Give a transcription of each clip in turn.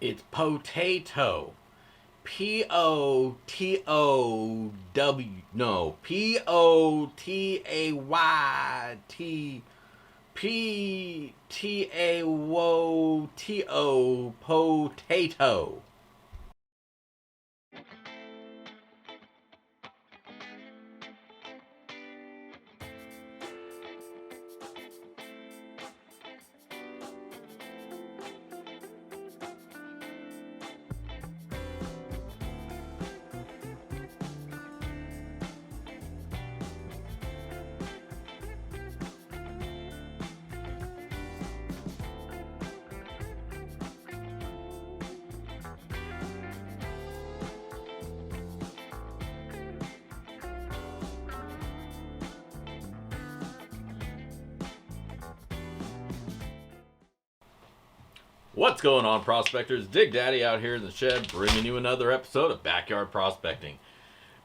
It's potato. P-O-T-O-W. No. P-O-T-A-Y-T. P-T-A-W-T-O. Potato. What's going on, prospectors? Dig Daddy out here in the shed, bringing you another episode of Backyard Prospecting.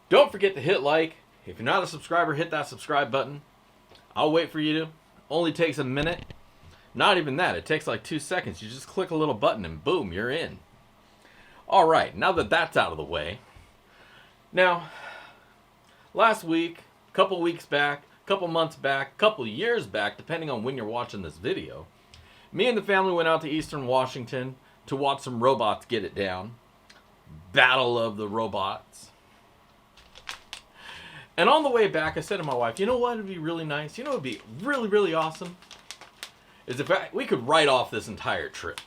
Don't forget to hit like. If you're not a subscriber, hit that subscribe button. I'll wait for you to. Only takes a minute. Not even that. It takes like 2 seconds. You just click a little button and boom, you're in. Alright, now that that's out of the way. Now, last week, a couple weeks back, a couple months back, a couple years back, depending on when you're watching this video, me and the family went out to Eastern Washington to watch some robots get it down. Battle of the robots. And on the way back, I said to my wife, you know what would be really nice? You know what would be really, really awesome? Is if we could write off this entire trip.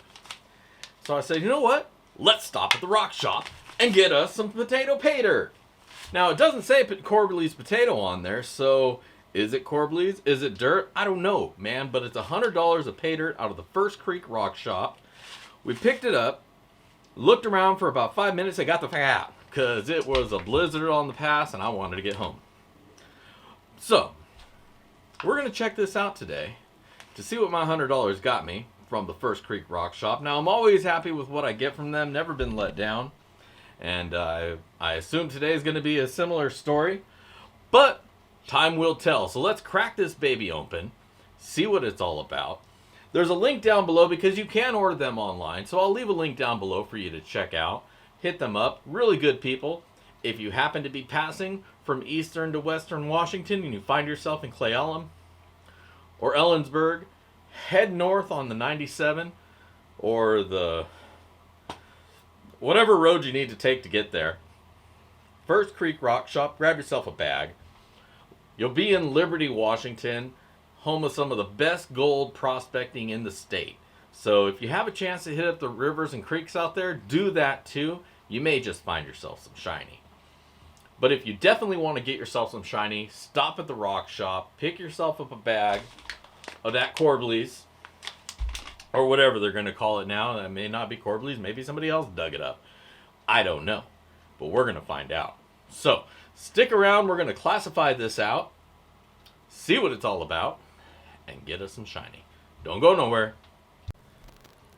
So I said, you know what? Let's stop at the RockShop and get us some potato paydirt. Now, it doesn't say Corbley's potato on there, so is it Corbley's? Is it dirt? I don't know, man, but it's $100 of paydirt out of the First Creek RockShop. We picked it up, looked around for about 5 minutes, and got the fuck out, because it was a blizzard on the pass, and I wanted to get home. So, we're going to check this out today to see what my $100 got me from the First Creek RockShop. Now, I'm always happy with what I get from them, never been let down, and I assume today is going to be a similar story, but time will tell. So let's crack this baby open, see what it's all about. There's a link down below because you can order them online. So I'll leave a link down below for you to check out. Hit them up. Really good people. If you happen to be passing from Eastern to Western Washington and you find yourself in Cle Elum or Ellensburg, head north on the 97 or the whatever road you need to take to get there. First Creek RockShop. Grab yourself a bag. You'll be in Liberty, Washington, home of some of the best gold prospecting in the state. So if you have a chance to hit up the rivers and creeks out there, do that too. You may just find yourself some shiny. But if you definitely want to get yourself some shiny, stop at the RockShop, pick yourself up a bag of that Corbley's, or whatever they're going to call it now. That may not be Corbley's, maybe somebody else dug it up. I don't know, but we're going to find out. So, stick around, we're going to classify this out, see what it's all about, and get us some shiny. Don't go nowhere.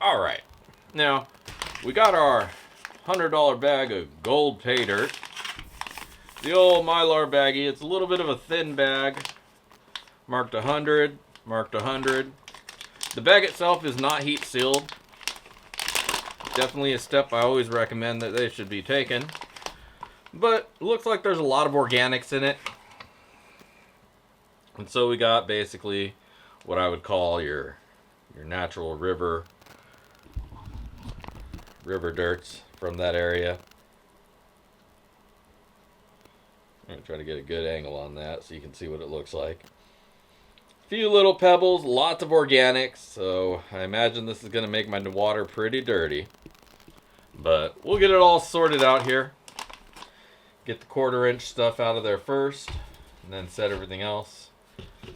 Alright, now, we got our $100 bag of gold paydirt. The old Mylar baggie, it's a little bit of a thin bag. Marked 100, marked 100. The bag itself is not heat sealed. Definitely a step I always recommend that they should be taken. But it looks like there's a lot of organics in it. And so we got basically what I would call your natural river dirts from that area. I'm going to try to get a good angle on that so you can see what it looks like. A few little pebbles, lots of organics, so I imagine this is going to make my water pretty dirty. But we'll get it all sorted out here. Get the 1/4 inch stuff out of there first, and then set everything else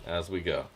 as we go.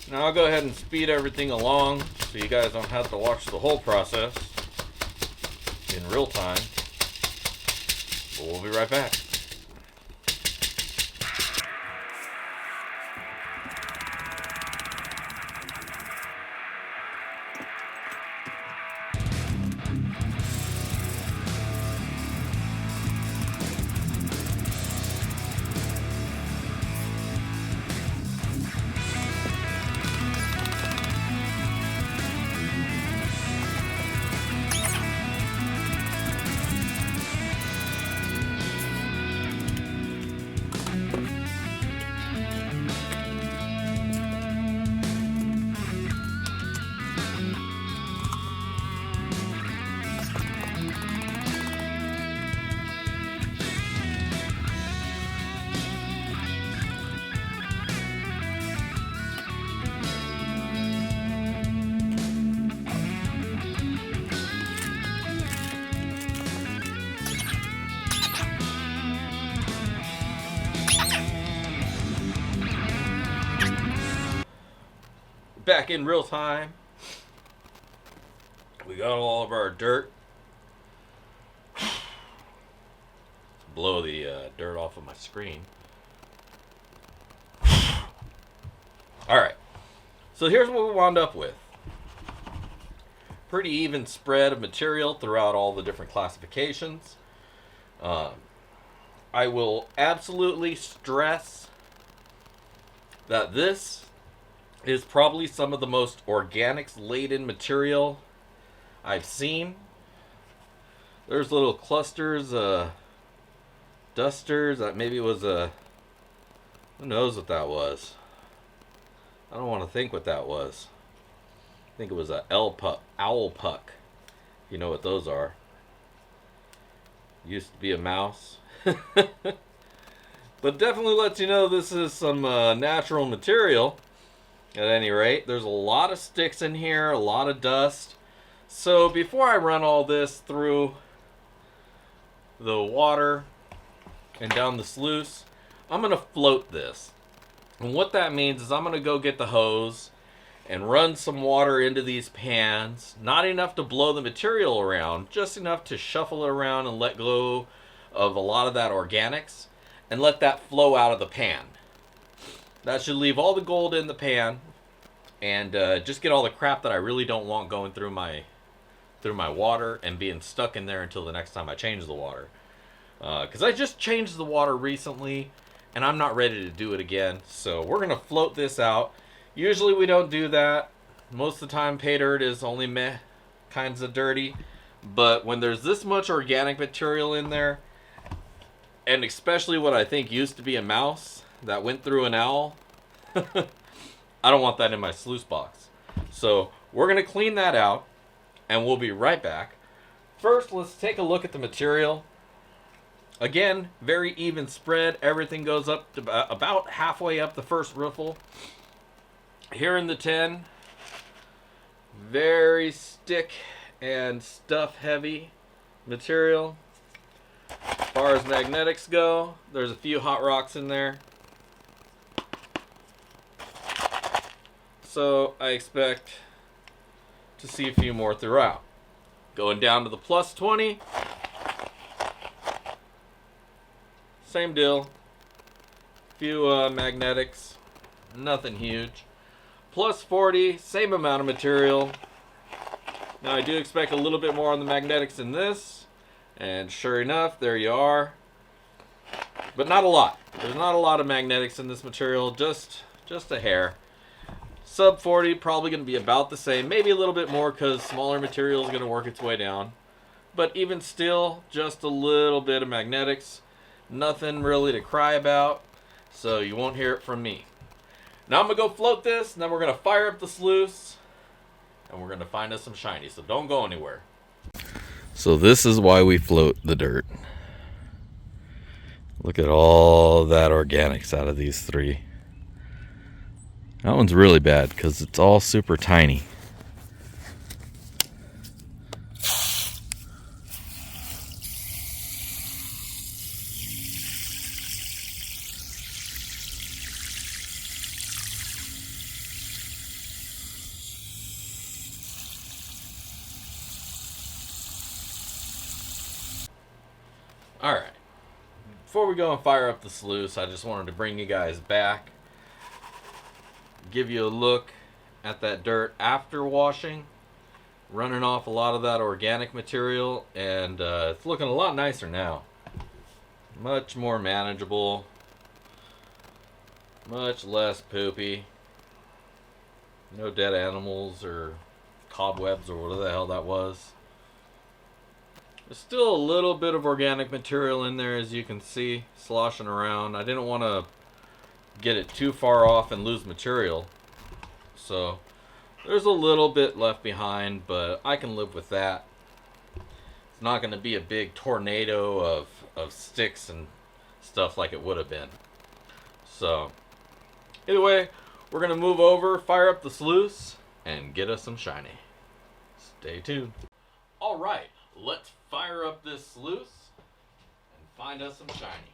Now I'll go ahead and speed everything along so you guys don't have to watch the whole process in real time. But we'll be right back. Back in real time. We got all of our dirt. Blow the dirt off of my screen. Alright. So here's what we wound up with. Pretty even spread of material throughout all the different classifications. I will absolutely stress that this is probably some of the most organics laden material I've seen. There's little clusters, dusters, that maybe was a, who knows what that was. I don't want to think what that was. I think it was a owl puck. You know what those are. Used to be a mouse. But definitely lets you know this is some natural material. At any rate, there's a lot of sticks in here, a lot of dust. So before I run all this through the water and down the sluice, I'm going to float this. And what that means is I'm going to go get the hose and run some water into these pans. Not enough to blow the material around, just enough to shuffle it around and let go of a lot of that organics and let that flow out of the pan. That should leave all the gold in the pan and just get all the crap that I really don't want going through my water and being stuck in there until the next time I change the water. Because I just changed the water recently and I'm not ready to do it again. So we're going to float this out. Usually we don't do that. Most of the time Paydirt is only meh kinds of dirty. But when there's this much organic material in there, and especially what I think used to be a mouse that went through an owl, I don't want that in my sluice box. So we're going to clean that out and we'll be right back. First, let's take a look at the material. Again, very even spread. Everything goes up to about halfway up the first riffle. Here in the 10, very stick and stuff heavy material. As far as magnetics go, there's a few hot rocks in there. So I expect to see a few more throughout. Going down to the plus 20. Same deal. Few magnetics. Nothing huge. Plus 40, same amount of material. Now I do expect a little bit more on the magnetics in this. And sure enough, there you are. But not a lot. There's not a lot of magnetics in this material, just a hair. Sub 40, probably going to be about the same. Maybe a little bit more because smaller material is going to work its way down. But even still, just a little bit of magnetics. Nothing really to cry about, so you won't hear it from me. Now I'm going to go float this, and then we're going to fire up the sluice, and we're going to find us some shiny, so don't go anywhere. So this is why we float the dirt. Look at all that organics out of these three. That one's really bad because it's all super tiny. Alright. Before we go and fire up the sluice, I just wanted to bring you guys back. Give you a look at that dirt after washing. Running off a lot of that organic material, and it's looking a lot nicer now. Much more manageable. Much less poopy. No dead animals or cobwebs or whatever the hell that was. There's still a little bit of organic material in there, as you can see, sloshing around. I didn't want to get it too far off and lose material. So there's a little bit left behind, but I can live with that. It's not going to be a big tornado of sticks and stuff like it would have been. So either way, we're going to move over, fire up the sluice, and get us some shiny. Stay tuned. Alright, let's fire up this sluice and find us some shiny.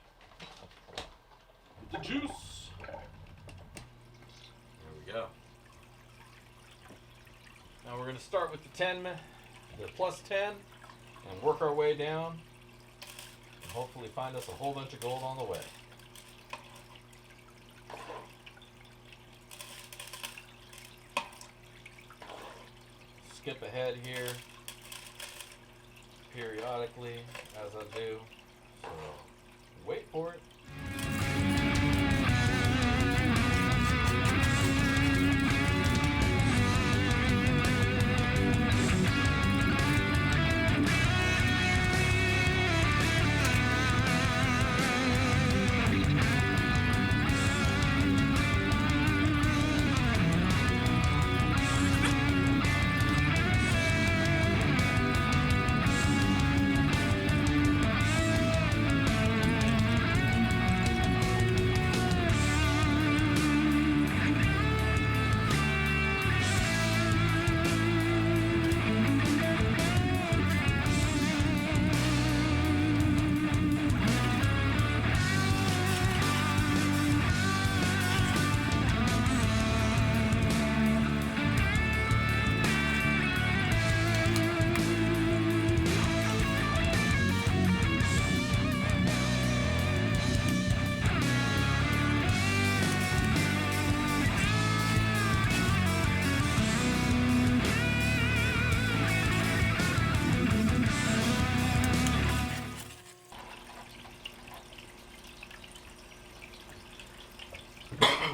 The juice. There we go. Now we're going to start with the plus 10 and work our way down and hopefully find us a whole bunch of gold on the way. Skip ahead here periodically as I do, so wait for it.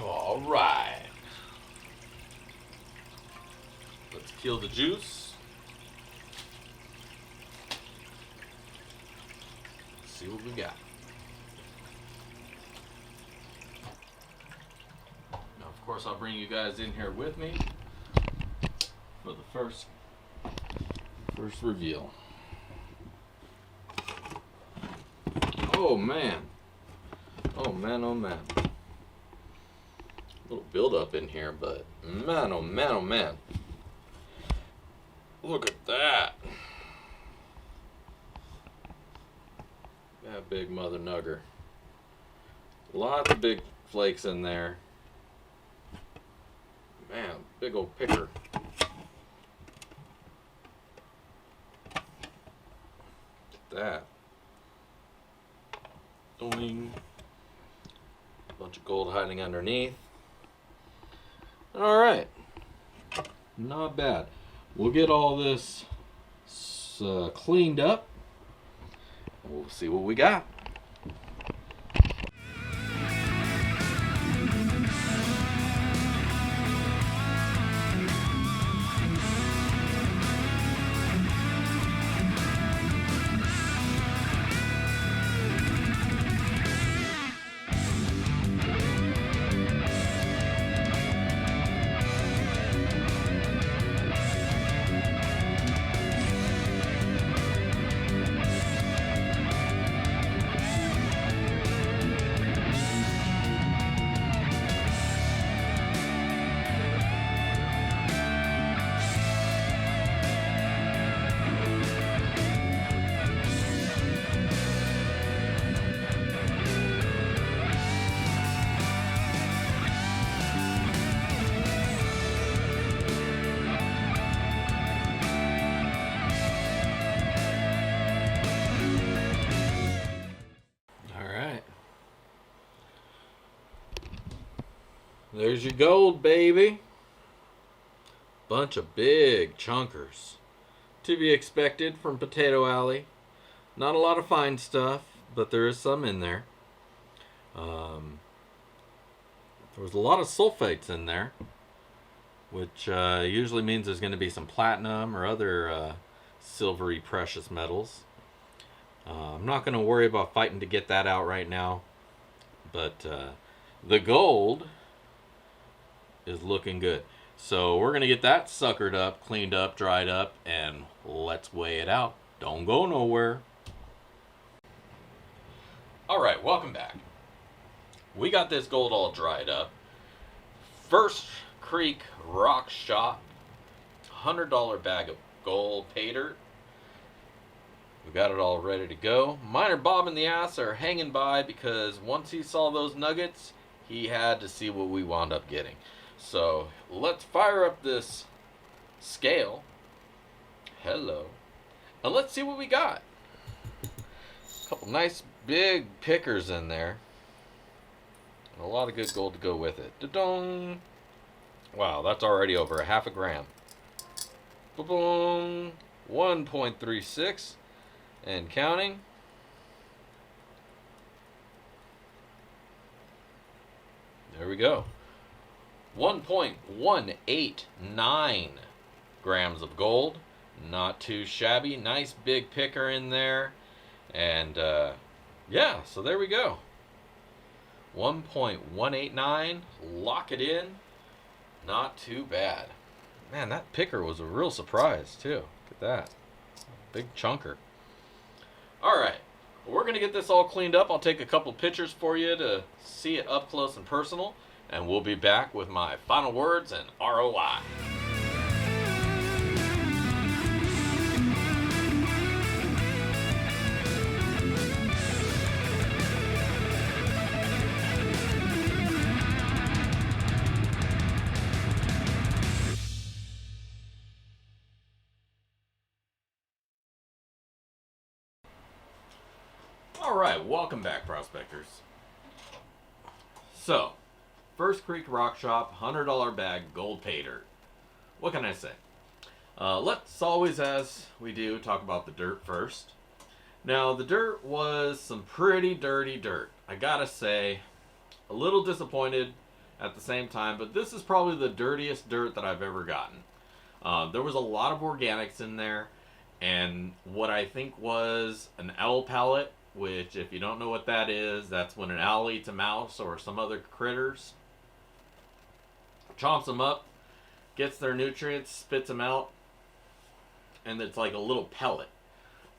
Alright. Let's kill the juice. See what we got. Now, of course, I'll bring you guys in here with me for the first reveal. Oh man. Oh man, oh man. A little build up in here, but man, oh man, oh man. Look at that. That big mother nugger. Lots of big flakes in there. Man, big old picker. Look at that. Doing. Bunch of gold hiding underneath. Alright. Not bad. We'll get all this cleaned up. We'll see what we got. There's your gold, baby. Bunch of big chunkers. To be expected from Potato Alley. Not a lot of fine stuff, but there is some in there. There was a lot of sulfates in there, which usually means there's going to be some platinum or other silvery precious metals. I'm not going to worry about fighting to get that out right now, but the gold is looking good. So we're going to get that suckered up, cleaned up, dried up, and let's weigh it out. Don't go nowhere. Alright, welcome back. We got this gold all dried up. First Creek RockShop, $100 bag of gold Paydirt. We got it all ready to go. Miner Bob and the ass are hanging by because once he saw those nuggets, he had to see what we wound up getting. So let's fire up this scale. Hello. And let's see what we got. A couple nice big pickers in there. And a lot of good gold to go with it. Da-dong. Wow, that's already over a half a gram. Ba-boom. 1.36 and counting. There we go. 1.189 grams of gold. Not too shabby. Nice big picker in there. And yeah, so there we go. 1.189. Lock it in. Not too bad. Man, that picker was a real surprise too. Look at that. Big chunker. Alright. We're going to get this all cleaned up. I'll take a couple pictures for you to see it up close and personal. And we'll be back with my final words and ROI. Alright, welcome back, prospectors. So, First Creek RockShop, $100 bag, gold Paydirt. What can I say? Let's always, as we do, talk about the dirt first. Now, the dirt was some pretty dirty dirt. I gotta say, a little disappointed at the same time, but this is probably the dirtiest dirt that I've ever gotten. There was a lot of organics in there, and what I think was an owl pellet, which, if you don't know what that is, that's when an owl eats a mouse or some other critters. Chomps them up, gets their nutrients, spits them out, and it's like a little pellet.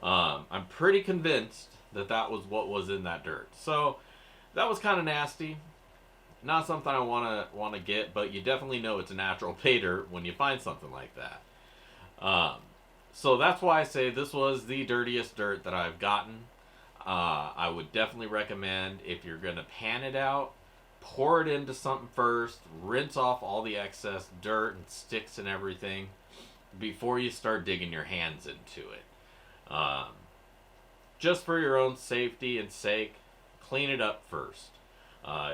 I'm pretty convinced that that was what was in that dirt. So that was kind of nasty. Not something I want to get, but you definitely know it's a natural pay dirt when you find something like that. So that's why I say this was the dirtiest dirt that I've gotten. I would definitely recommend, if you're going to pan it out, pour it into something first, rinse off all the excess dirt and sticks and everything before you start digging your hands into it. Just for your own safety and sake, clean it up first.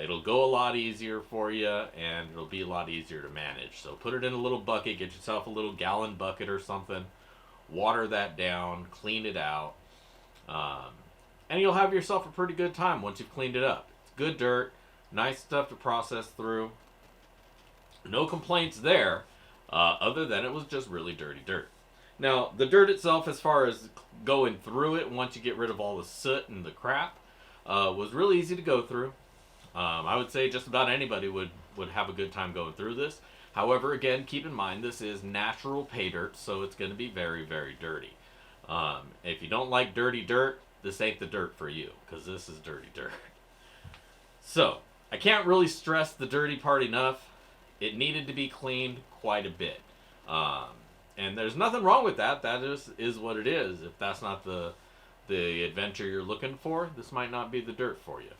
It'll go a lot easier for you, and it'll be a lot easier to manage. So put it in a little bucket, get yourself a little gallon bucket or something, water that down, clean it out, and you'll have yourself a pretty good time once you've cleaned it up. It's good dirt, nice stuff to process through. No complaints there, other than it was just really dirty dirt. Now, the dirt itself, as far as going through it, once you get rid of all the soot and the crap, was really easy to go through. I would say just about anybody would have a good time going through this. However, again, keep in mind this is natural pay dirt, so it's going to be very, very dirty. If you don't like dirty dirt, this ain't the dirt for you, because this is dirty dirt. So, I can't really stress the dirty part enough. It needed to be cleaned quite a bit. And there's nothing wrong with that. That is what it is. If that's not the adventure you're looking for, this might not be the dirt for you.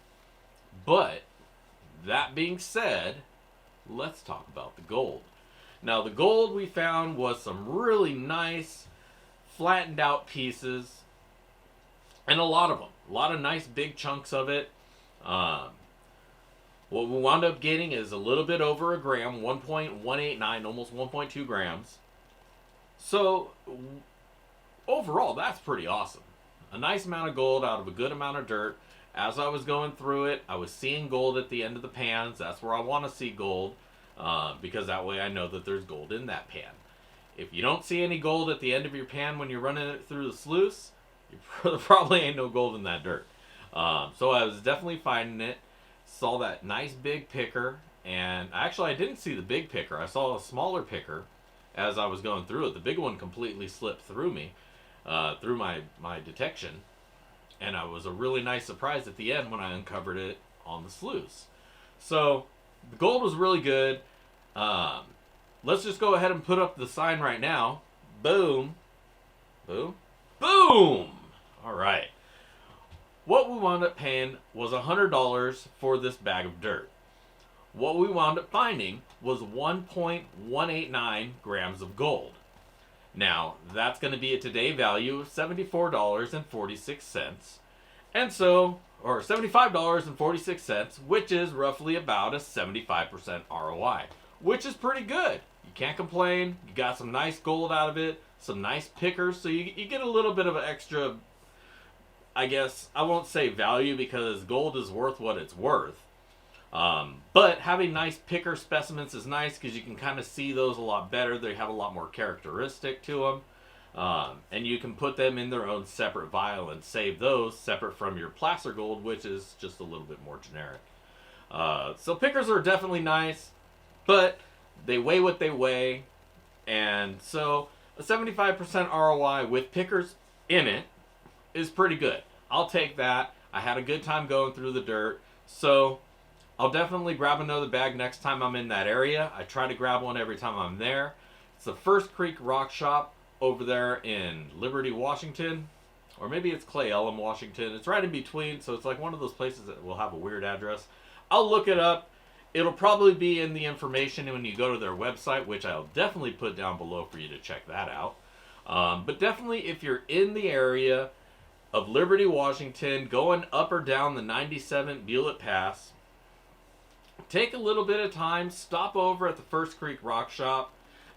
But, that being said, let's talk about the gold. Now, the gold we found was some really nice, flattened out pieces, and a lot of them. A lot of nice big chunks of it. What we wound up getting is a little bit over a gram, 1.189, almost 1.2 grams. So overall, that's pretty awesome. A nice amount of gold out of a good amount of dirt. As I was going through it, I was seeing gold at the end of the pans. That's where I want to see gold, because that way I know that there's gold in that pan. If you don't see any gold at the end of your pan when you're running it through the sluice, there probably ain't no gold in that dirt. So I was definitely finding it. Saw that nice big picker, and actually I didn't see the big picker. I saw a smaller picker as I was going through it. The big one completely slipped through me, through my detection, and I was a really nice surprise at the end when I uncovered it on the sluice. So the gold was really good. Let's just go ahead and put up the sign right now. Boom. Boom. Boom! Alright. What we wound up paying was $100 for this bag of dirt. What we wound up finding was 1.189 grams of gold. Now, that's going to be a today value of $74.46. And so, or $75.46, which is roughly about a 75% ROI, which is pretty good. You can't complain. You got some nice gold out of it, some nice pickers, so you get a little bit of an extra, I guess, I won't say value because gold is worth what it's worth. But having nice picker specimens is nice because you can kind of see those a lot better. They have a lot more characteristic to them. And you can put them in their own separate vial and save those separate from your placer gold, which is just a little bit more generic. So pickers are definitely nice, but they weigh what they weigh. And so a 75% ROI with pickers in it is pretty good. I'll take that. I had a good time going through the dirt. So I'll definitely grab another bag next time I'm in that area. I try to grab one every time I'm there. It's the First Creek RockShop over there in Liberty, Washington. Or maybe it's Clay Ellum, Washington. It's right in between, so it's like one of those places that will have a weird address. I'll look it up. It'll probably be in the information when you go to their website, which I'll definitely put down below for you to check that out. But definitely, if you're in the area of Liberty, Washington, going up or down the 97 Bullet Pass, take a little bit of time, stop over at the First Creek RockShop.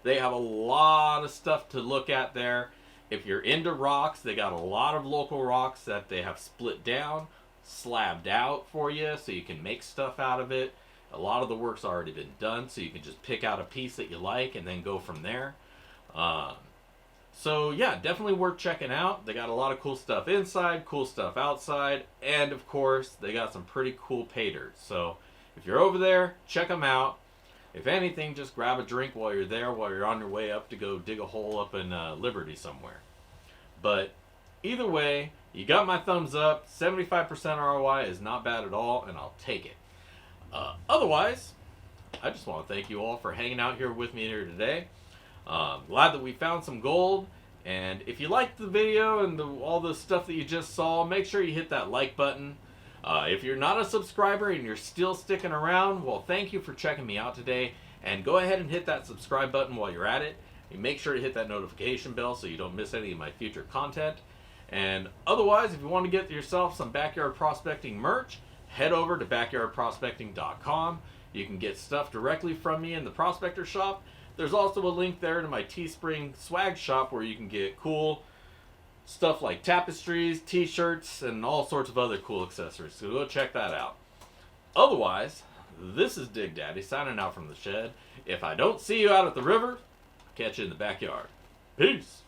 They have a lot of stuff to look at there. If you're into rocks, they got a lot of local rocks that they have split down, slabbed out for you so you can make stuff out of it. A lot of the work's already been done, so you can just pick out a piece that you like and then go from there. So yeah, definitely worth checking out. They got a lot of cool stuff inside, cool stuff outside, and of course, they got some pretty cool Paydirt. So if you're over there, check them out. If anything, just grab a drink while you're there, while you're on your way up to go dig a hole up in Liberty somewhere. But either way, you got my thumbs up. 75% ROI is not bad at all, and I'll take it. Otherwise, I just want to thank you all for hanging out here with me here today. Glad that we found some gold. And if you liked the video and all the stuff that you just saw, make sure you hit that like button. If you're not a subscriber and you're still sticking around, well, thank you for checking me out today. And go ahead and hit that subscribe button while you're at it. And make sure to hit that notification bell so you don't miss any of my future content. And otherwise, if you want to get yourself some backyard prospecting merch, head over to backyardprospecting.com. You can get stuff directly from me in the prospector shop. There's also a link there to my Teespring swag shop where you can get cool stuff like tapestries, t-shirts, and all sorts of other cool accessories. So go check that out. Otherwise, this is Dig Daddy signing out from the shed. If I don't see you out at the river, catch you in the backyard. Peace.